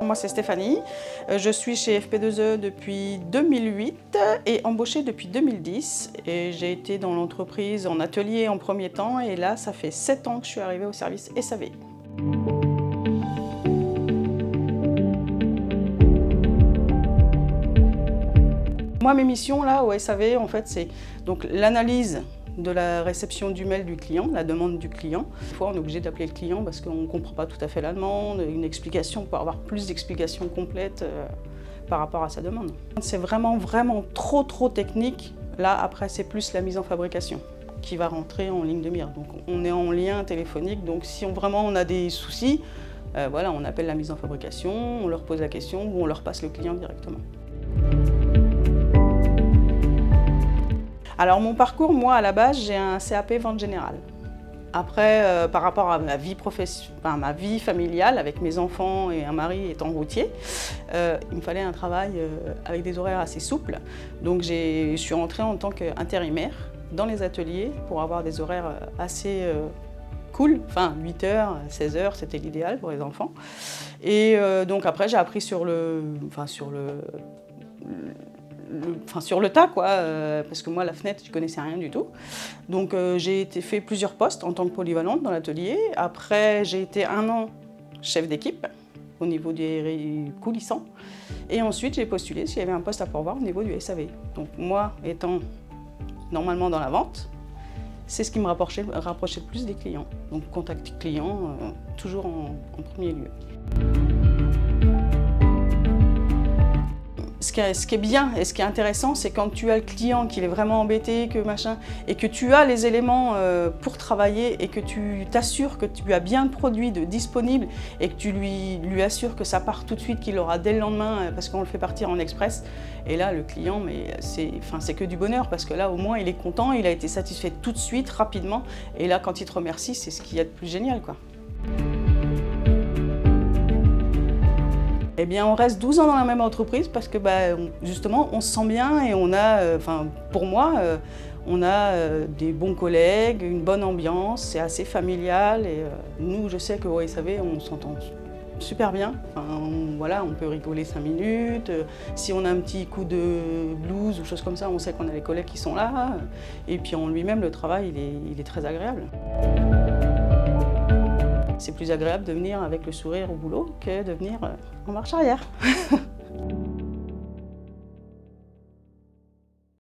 Moi c'est Stéphanie, je suis chez FP2E depuis 2008 et embauchée depuis 2010. Et j'ai été dans l'entreprise en atelier en premier temps et là ça fait 7 ans que je suis arrivée au service SAV. Moi mes missions là au SAV en fait c'est donc l'analyse de la réception du mail du client, la demande du client. Des fois, on est obligé d'appeler le client parce qu'on ne comprend pas tout à fait la demande, une explication pour avoir plus d'explications complètes par rapport à sa demande. C'est vraiment trop technique. Là, après, c'est plus la mise en fabrication qui va rentrer en ligne de mire. Donc, on est en lien téléphonique. Donc, si on a des soucis, voilà, on appelle la mise en fabrication, on leur pose la question ou on leur passe le client directement. Alors mon parcours, moi à la base, j'ai un CAP vente générale. Après, par rapport à ma vie familiale, avec mes enfants et un mari étant routier, il me fallait un travail avec des horaires assez souples. Donc je suis rentrée en tant qu'intérimaire dans les ateliers pour avoir des horaires assez cool. Enfin 8h, 16h, c'était l'idéal pour les enfants. Et donc après, j'ai appris sur le tas, quoi, parce que moi, la fenêtre, je ne connaissais rien du tout. Donc, j'ai fait plusieurs postes en tant que polyvalente dans l'atelier. Après, j'ai été 1 an chef d'équipe au niveau des coulissants. Et ensuite, j'ai postulé s'il y avait un poste à pourvoir au niveau du SAV. Donc, moi, étant normalement dans la vente, c'est ce qui me rapprochait le plus des clients. Donc, contact client, toujours en premier lieu. Ce qui est bien et ce qui est intéressant, c'est quand tu as le client qui est vraiment embêté, et que tu as les éléments pour travailler et que tu t'assures que tu as bien le produit disponible et que tu lui assures que ça part tout de suite, qu'il aura dès le lendemain parce qu'on le fait partir en express. Et là, le client, c'est que du bonheur parce que là, au moins, il est content, il a été satisfait tout de suite, rapidement. Et là, quand il te remercie, c'est ce qu'il y a de plus génial, quoi. Eh bien, on reste 12 ans dans la même entreprise parce que justement, on se sent bien et on a, pour moi, on a des bons collègues, une bonne ambiance, c'est assez familial et nous, je sais qu'au SAV, on s'entend super bien. Voilà, on peut rigoler 5 minutes. Si on a un petit coup de blues ou choses comme ça, on sait qu'on a les collègues qui sont là. Et puis en lui-même, le travail, il est très agréable. C'est plus agréable de venir avec le sourire au boulot que de venir en marche arrière.